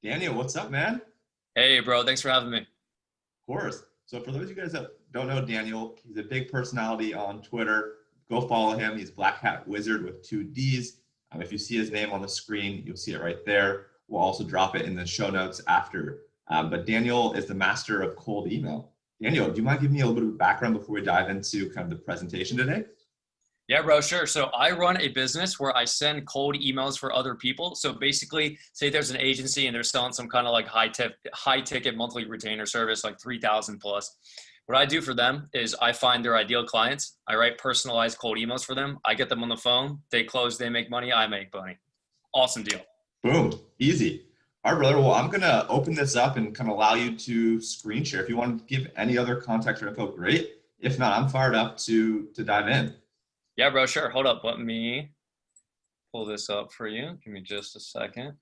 Daniel, what's up, man? Of Hey, bro. Thanks for having me. course. So for those of you guys that don't know Daniel, he's a big personality on Twitter. Go follow him. He's blackhatwizardd with two D's. If you see his name on the screen, you'll see it right there. We'll also drop it in the show notes after. But Daniel is the master of cold email. Daniel, do you mind giving me a little bit of background before we dive into kind of the presentation today? Yeah, bro, sure. So I run a business where I send cold emails for other people. So basically, say there's an agency and they're selling some kind of like high ticket monthly retainer service, like 3,000 plus. What I do for them is I find their ideal clients. I write personalized cold emails for them. I get them on the phone. They close, they make money. I make money. Awesome deal. Boom, easy. All right, brother. Well, I'm gonna open this up and kind of allow you to screen share. If you want to give any other context or info, great. If not, I'm fired up to dive in. Yeah, bro, sure. Hold up. Let me pull this up for you. Give me just a second.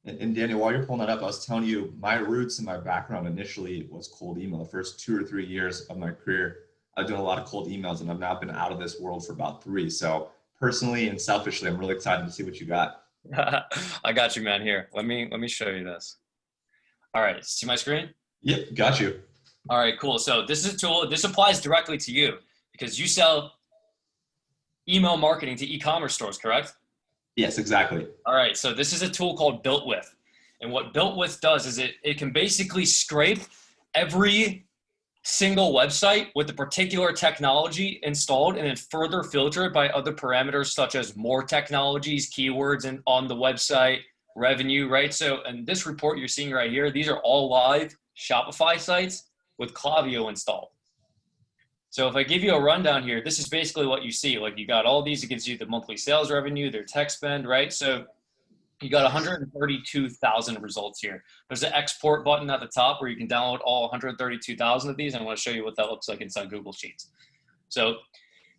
And Daniel, while you're pulling that up, I was telling you my roots and my background initially was cold email. The first 2 or 3 years of my career, I was doing a lot of cold emails, and I've now been out of this world for about 3. So personally and selfishly, I'm really excited to see what you got. I got you, man. Here, let me show you this. All right, see my screen? Yep, got you. All right, cool. So this is a tool. This applies directly to you because you sell email marketing to e-commerce stores, correct? Yes, exactly. All right, so this is a tool called builtwith. And what builtwith does is it can basically scrape every single website with the particular technology installed and then further filter it by other parameters such as more technologies, keywords, and on the website, revenue, right? So in this report you're seeing right here, these are all live Shopify sites with Klaviyo installed. So if I give you a rundown here, this is basically what you see. Like you got all these, it gives you the monthly sales revenue, their tech spend, right? So you got 132,000 results here. There's an export button at the top where you can download all 132,000 of these. And I want to show you what that looks like inside Google Sheets. So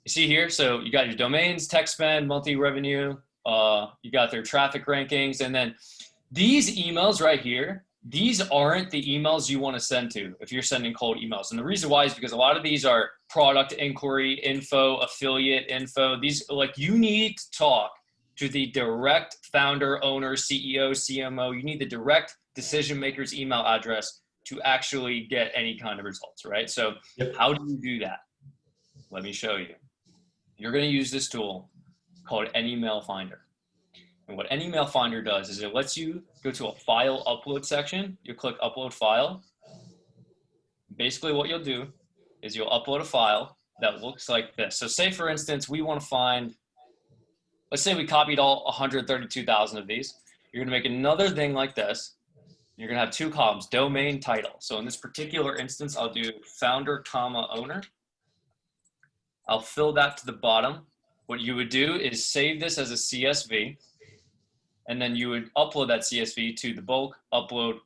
you see here, so you got your domains, tech spend, monthly revenue, you got their traffic rankings, and then these emails right here, these aren't the emails you want to send to if you're sending cold emails. And the reason why is because a lot of these are product inquiry info, affiliate info. These, like, you need to talk to the direct founder, owner, CEO, CMO. You need the direct decision maker's email address to actually get any kind of results, right? So how do you do that? Let me show you. You're going to use this tool called AnyMail Finder. And what AnyMail Finder does is it lets you go to a file upload section. You click upload file. Basically what you'll do is you'll upload a file that looks like this. So say for instance, we want to find, let's say we copied all 132,000 of these. You're going to make another thing like this. You're going to have 2 columns, domain title. So in this particular instance, I'll do founder, comma, owner. I'll fill that to the bottom. What you would do is save this as a CSV. And then you would upload that CSV to the bulk upload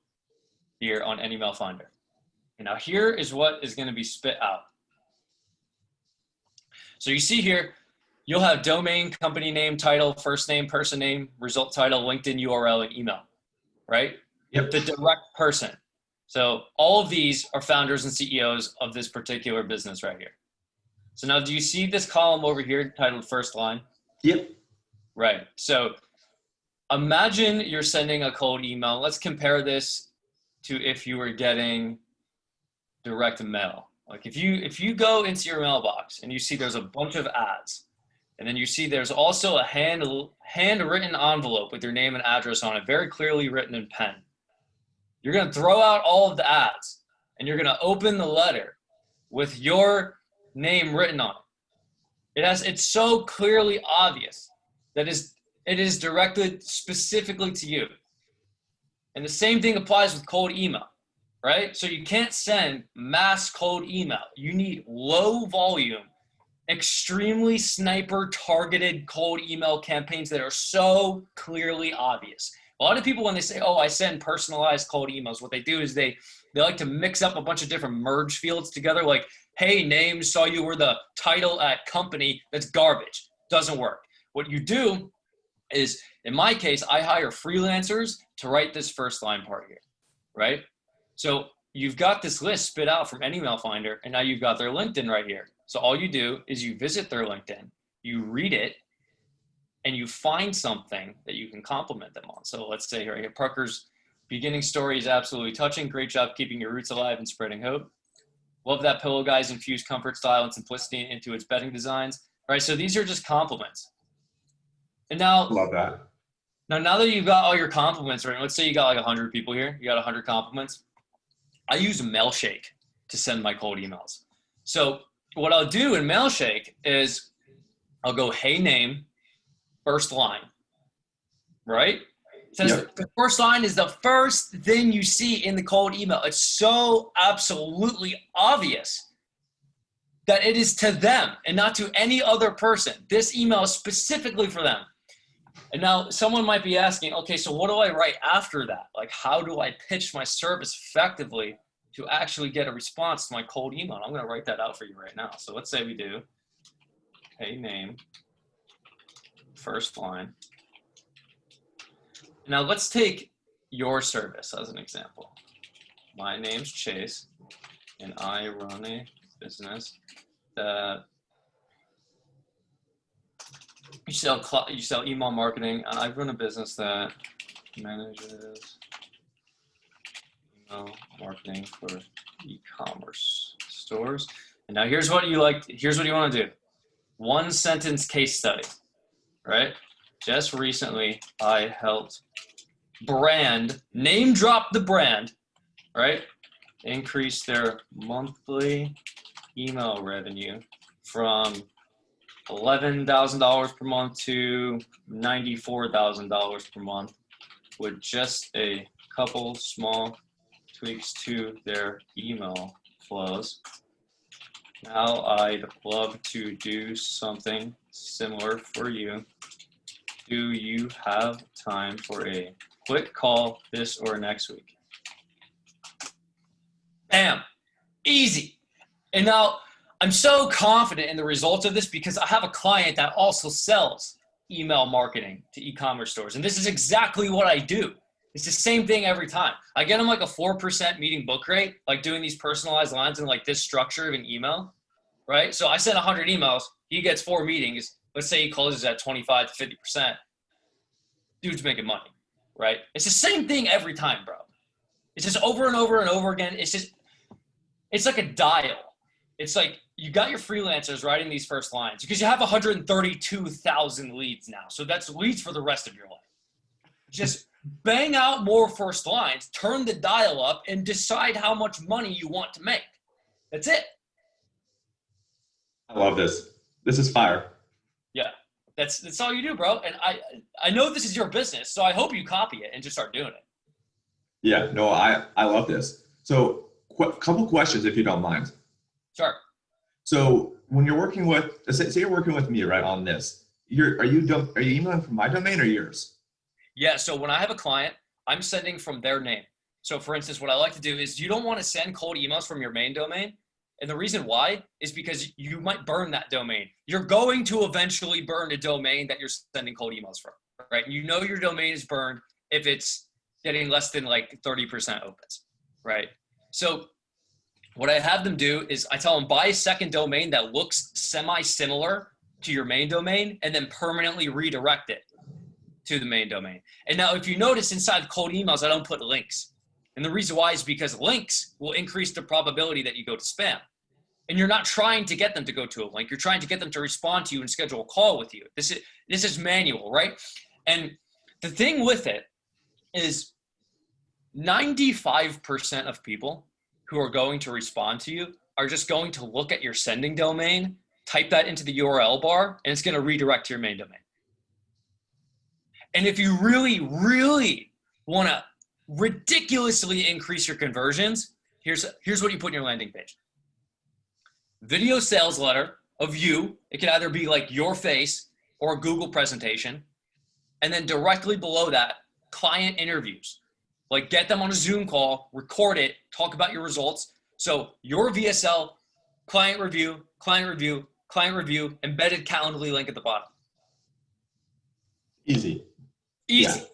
here on AnyMail Finder. And now here is what is going to be spit out. So you see here, you'll have domain, company name, title, first name, person name, result title, LinkedIn URL, and email, right? Yep. The direct person. So all of these are founders and CEOs of this particular business right here. So now do you see this column over here titled first line? Yep. Right. So imagine you're sending a cold email. Let's compare this to if you were getting direct mail. Like if you go into your mailbox and you see there's a bunch of ads, and then you see there's also a handwritten envelope with your name and address on it, very clearly written in pen. You're going to throw out all of the ads and you're going to open the letter with your name written on it. It's so clearly obvious that it is directed specifically to you. And the same thing applies with cold email, right? So you can't send mass cold email. You need low volume, extremely sniper targeted cold email campaigns that are so clearly obvious. A lot of people, when they say, oh, I send personalized cold emails, what they do is they like to mix up a bunch of different merge fields together. Like, hey, name, saw you were the title at company. That's garbage. Doesn't work. What you do is, in my case, I hire freelancers to write this first line part here, right? So you've got this list spit out from AnyMail Finder, and now you've got their LinkedIn right here. So all you do is you visit their LinkedIn, you read it, and you find something that you can compliment them on. So let's say right here, Parker's beginning story is absolutely touching. Great job keeping your roots alive and spreading hope. Love that pillow guys infused comfort, style, and simplicity into its bedding designs. All right, so these are just compliments. And now, Love that. now that you've got all your compliments, right? Let's say you got like 100 people here. You got 100 compliments. I use Mailshake to send my cold emails. So what I'll do in Mailshake is I'll go, hey name, first line, right? Says the first line is the first thing you see in the cold email. It's so absolutely obvious that it is to them and not to any other person. This email is specifically for them. And now someone might be asking, okay, so what do I write after that? Like, how do I pitch my service effectively to actually get a response to my cold email? I'm going to write that out for you right now. So let's say we do, hey name, first line. Now let's take your service as an example. My name's Chase, and I run a business that you sell email marketing, and I run a business that manages email marketing for e-commerce stores. And now here's what you want to do. One sentence case study, right? Just recently, I helped brand, name drop the brand, right? Increase their monthly email revenue from $11,000 per month to $94,000 per month with just a couple small tweaks to their email flows. Now I'd love to do something similar for you. Do you have time for a quick call this or next week? Bam, easy. And now I'm so confident in the results of this because I have a client that also sells email marketing to e-commerce stores. And this is exactly what I do. It's the same thing every time. I get him like a 4% meeting book rate, like doing these personalized lines and like this structure of an email, right? So I send 100 emails, he gets 4 meetings. Let's say he closes at 25 to 50%. Dude's making money, right? It's the same thing every time, bro. It's just over and over and over again. It's like a dial. It's like you got your freelancers writing these first lines because you have 132,000 leads now. So that's leads for the rest of your life. Just bang out more first lines, turn the dial up, and decide how much money you want to make. That's it. I love this. This is fire. Yeah, that's all you do, bro. And I know this is your business, so I hope you copy it and just start doing it. Yeah, no, I love this. So couple questions, if you don't mind. Sure. So when you're working with, say you're working with me, right, on this, are you emailing from my domain or yours? Yeah, so when I have a client, I'm sending from their name. So for instance, what I like to do is you don't want to send cold emails from your main domain. And the reason why is because you might burn that domain. You're going to eventually burn a domain that you're sending cold emails from, right? And you know your domain is burned if it's getting less than like 30% opens, right? So what I have them do is I tell them buy a second domain that looks semi-similar to your main domain and then permanently redirect it to the main domain. And now if you notice inside cold emails, I don't put links. And the reason why is because links will increase the probability that you go to spam. And you're not trying to get them to go to a link. You're trying to get them to respond to you and schedule a call with you. This is manual, right? And the thing with it is 95% of people who are going to respond to you are just going to look at your sending domain, type that into the URL bar, and it's going to redirect to your main domain. And if you really, really want to ridiculously increase your conversions, here's what you put in your landing page. Video sales letter of you. It can either be like your face or a Google presentation. And then directly below that, client interviews. Like get them on a Zoom call, record it, talk about your results. So your VSL, client review, embedded Calendly link at the bottom. Easy. Easy. Yeah.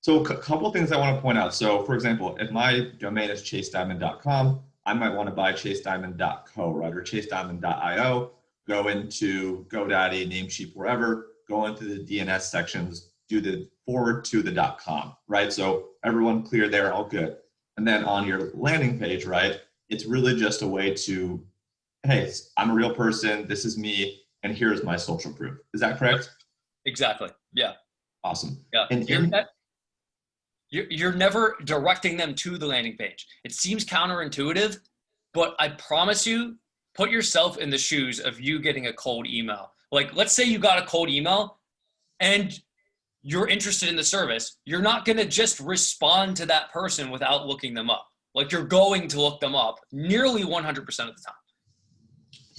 So a couple things I want to point out. So for example, if my domain is chasedimond.com, I might want to buy chasedimond.co, right? Or chasedimond.io, go into GoDaddy, Namecheap, wherever, go into the DNS sections, do the forward to the .com, right? So everyone clear there, all good. And then on your landing page, right, it's really just a way to, hey, I'm a real person, this is me, and here's my social proof. Is that correct? Exactly. Yeah. Awesome. Yeah. And You're never directing them to the landing page. It seems counterintuitive, but I promise you, put yourself in the shoes of you getting a cold email. Like, let's say you got a cold email and you're interested in the service. You're not going to just respond to that person without looking them up. Like, you're going to look them up nearly 100% of the time.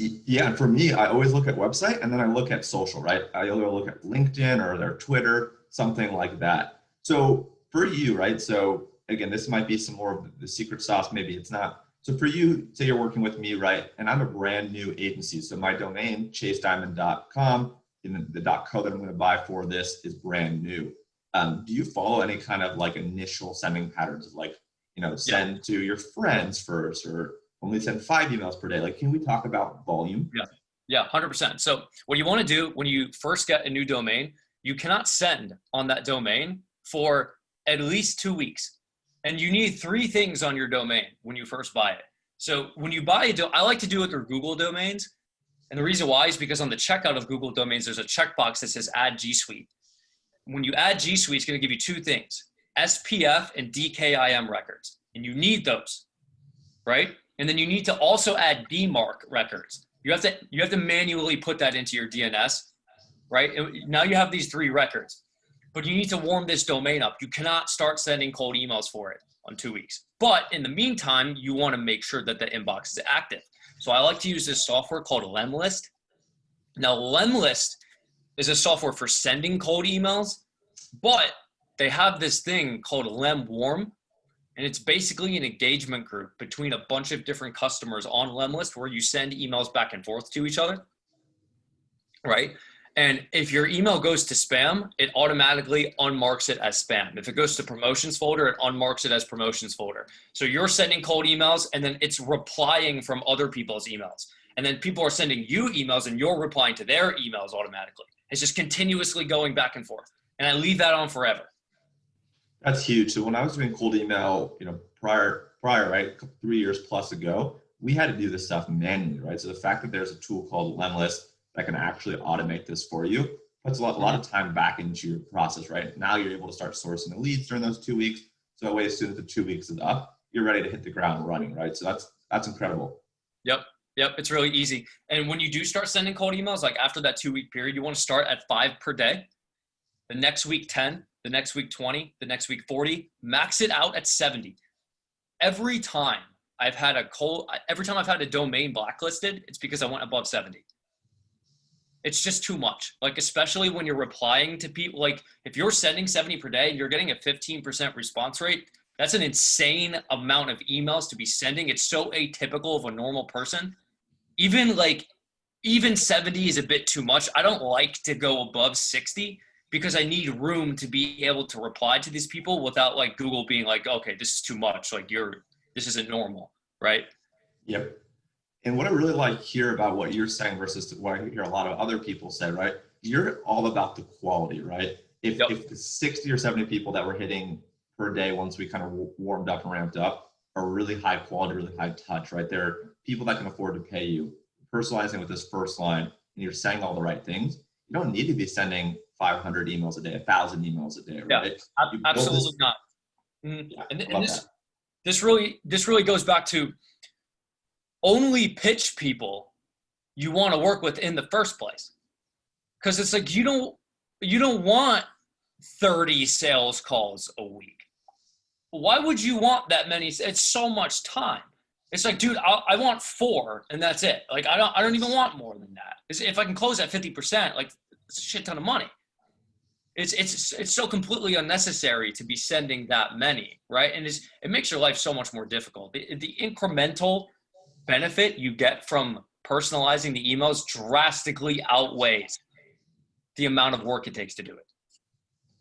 yeah, and for me, I always look at website and then I look at social, right? I either look at LinkedIn or their Twitter, something like that. So for you, right? So again, this might be some more of the secret sauce, maybe it's not. So for you, say you're working with me, right? And I'm a brand new agency. So my domain, chasedimond.com, and the .co that I'm going to buy for this is brand new. Do you follow any kind of like initial sending patterns, like, send to your friends first, or only send 5 emails per day? Like, can we talk about volume? Yeah, 100%. So what you want to do when you first get a new domain, you cannot send on that domain for at least 2 weeks. And you need 3 things on your domain when you first buy it. So when you buy I like to do it through Google domains. And the reason why is because on the checkout of Google domains, there's a checkbox that says add G Suite. When you add G Suite, it's going to give you 2 things, SPF and DKIM records. And you need those, right? And then you need to also add DMARC records. You have to manually put that into your DNS, right? And now you have these 3 records, but you need to warm this domain up. You cannot start sending cold emails for it on 2 weeks. But in the meantime, you want to make sure that the inbox is active. So I like to use this software called lemlist. Now, lemlist is a software for sending cold emails, but they have this thing called lemwarm. And it's basically an engagement group between a bunch of different customers on lemlist where you send emails back and forth to each other, right? And if your email goes to spam, it automatically unmarks it as spam. If it goes to promotions folder, it unmarks it as promotions folder. So you're sending cold emails and then it's replying from other people's emails. And then people are sending you emails and you're replying to their emails automatically. It's just continuously going back and forth. And I leave that on forever. That's huge. So when I was doing cold email, prior, right, 3 years plus ago, we had to do this stuff manually, right? So the fact that there's a tool called lemlist that can actually automate this for you puts a lot of time back into your process, right? Now you're able to start sourcing the leads during those 2 weeks. So that way, as soon as the 2 weeks is up, you're ready to hit the ground running, right? So that's incredible. Yep. It's really easy. And when you do start sending cold emails, like after that 2 week period, you want to start at 5 per day. The next week, 10, the next week, 20, the next week, 40, max it out at 70. Every time I've had a domain blacklisted, it's because I went above 70. It's just too much. Like, especially when you're replying to people, like if you're sending 70 per day and you're getting a 15% response rate, that's an insane amount of emails to be sending. It's so atypical of a normal person. Even 70 is a bit too much. I don't like to go above 60 because I need room to be able to reply to these people without like Google being like, okay, this is too much. Like this isn't normal, right? Yep. And what I really like here about what you're saying versus what I hear a lot of other people say, right? You're all about the quality, right? If the 60 or 70 people that we're hitting per day once we kind of warmed up and ramped up are really high quality, really high touch, right? They're people that can afford to pay you. Personalizing with this first line, and you're saying all the right things. You don't need to be sending 500 emails a day, 1,000 emails a day, right? Yeah, absolutely not. Yeah, and this really goes back to only pitch people you want to work with in the first place. Because it's like you don't want 30 sales calls a week. Why would you want that many? It's so much time. It's like, dude, I want 4 and that's it. Like I don't even want more than that. If I can close at 50%, like it's a shit ton of money. It's so completely unnecessary to be sending that many, right? And it makes your life so much more difficult. The incremental benefit you get from personalizing the emails drastically outweighs the amount of work it takes to do it.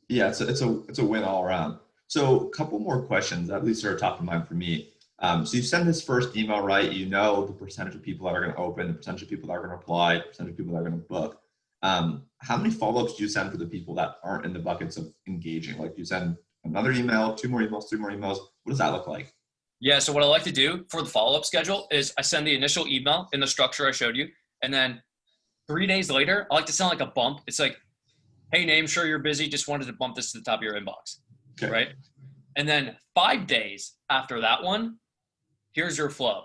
Yeah, it's a win all around. So a couple more questions, at least are top of mind for me. So you send this first email, right? You know the percentage of people that are going to open, the percentage of people that are going to reply, the percentage of people that are going to book. How many follow-ups do you send for the people that aren't in the buckets of engaging? Like, do you send another email, 2 more emails, 3 more emails? What does that look like? Yeah. So what I like to do for the follow-up schedule is I send the initial email in the structure I showed you. And then 3 days later, I like to send like a bump. It's like, hey, name, sure you're busy. Just wanted to bump this to the top of your inbox. Okay. Right. And then 5 days after that one, here's your flow.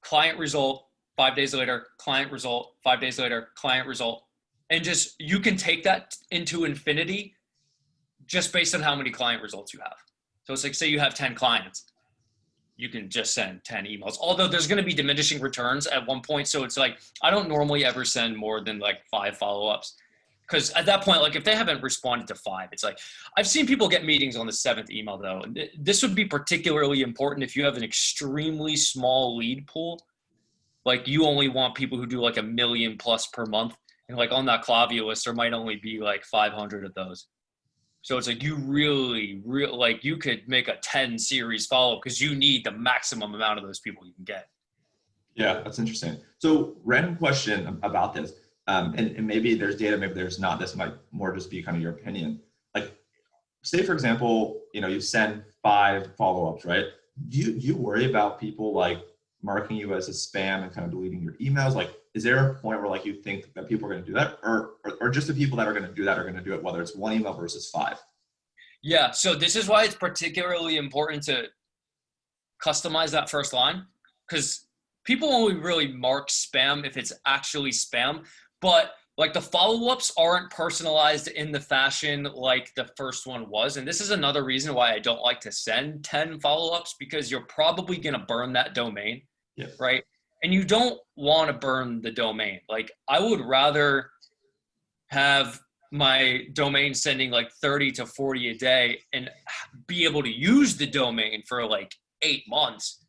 Client result, 5 days later, client result, 5 days later, client result. And just, you can take that into infinity just based on how many client results you have. So it's like, say you have 10 clients, you can just send 10 emails. Although there's going to be diminishing returns at one point. So it's like, I don't normally ever send more than like 5 follow-ups. Because at that point, like if they haven't responded to 5, it's like, I've seen people get meetings on the 7th email though. And this would be particularly important if you have an extremely small lead pool. Like you only want people who do like 1 million plus per month. And like on that Klaviyo list, there might only be like 500 of those. So it's like you really, like you could make a 10 series follow because you need the maximum amount of those people you can get. Yeah, that's interesting. So random question about this. And maybe there's data, maybe there's not. This might more just be kind of your opinion. Like, say for example, you send 5 follow-ups, right? Do you worry about people like marking you as a spam and kind of deleting your emails? Like, is there a point where like you think that people are going to do that, or just the people that are going to do that are going to do it, whether it's 1 email versus 5? Yeah. So this is why it's particularly important to customize that first line, because people only really mark spam if it's actually spam. But like the follow-ups aren't personalized in the fashion like the first one was. And this is another reason why I don't like to send 10 follow-ups, because you're probably going to burn that domain. Yeah. Right. And you don't want to burn the domain. Like I would rather have my domain sending like 30 to 40 a day and be able to use the domain for like 8 months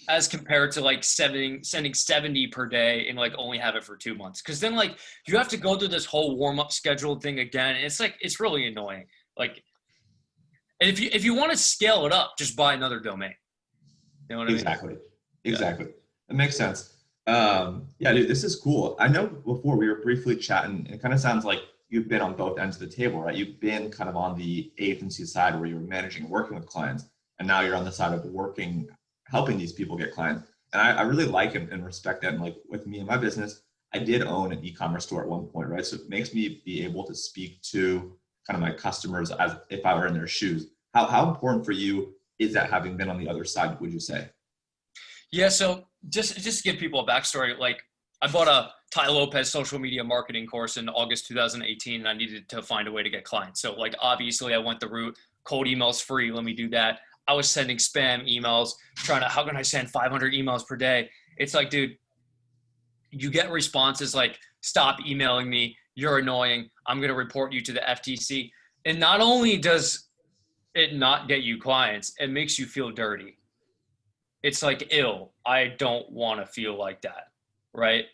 as compared to like sending 70 per day and like only have it for 2 months. Cause then like you have to go through this whole warm up schedule thing again. And it's like, it's really annoying. Like, and if you want to scale it up, just buy another domain. You know what I mean? Exactly. Yeah. That makes sense. Yeah, dude, this is cool. I know before we were briefly chatting, and it kind of sounds like you've been on both ends of the table, right? You've been kind of on the agency side where you were managing and working with clients, and now you're on the side of helping these people get clients. And I really like and respect that. And like with me and my business, I did own an e-commerce store at one point, right? So it makes me be able to speak to kind of my customers as if I were in their shoes. How important for you is that, having been on the other side, would you say? Yeah, so just to give people a backstory, like I bought a Tai Lopez social media marketing course in August 2018, and I needed to find a way to get clients. So like obviously I went the route, cold emails free, let me do that. I was sending spam emails, how can I send 500 emails per day? It's like, dude, you get responses like, stop emailing me, you're annoying, I'm going to report you to the FTC. And not only does it not get you clients, it makes you feel dirty. It's like ill. I don't want to feel like that, right?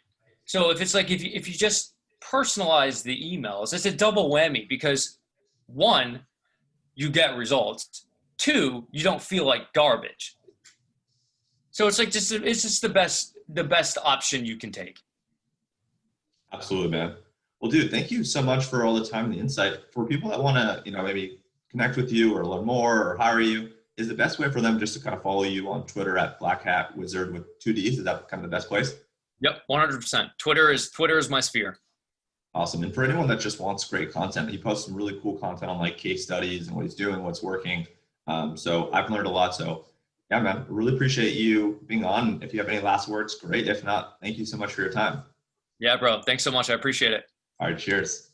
So if it's like if you just personalize the emails, it's a double whammy, because 1, you get results. 2, you don't feel like garbage. So it's like it's just the best option you can take. Absolutely, man. Well, dude, thank you so much for all the time and the insight. For people that want to, maybe connect with you or learn more or hire you, is the best way for them just to kind of follow you on Twitter at blackhatwizardd with 2 Ds? Is that kind of the best place? Yep, 100%. Twitter is my sphere. Awesome. And for anyone that just wants great content, he posts some really cool content on like case studies and what he's doing, what's working. So I've learned a lot. So yeah, man, really appreciate you being on. If you have any last words, great. If not, thank you so much for your time. Yeah, bro. Thanks so much. I appreciate it. All right, cheers.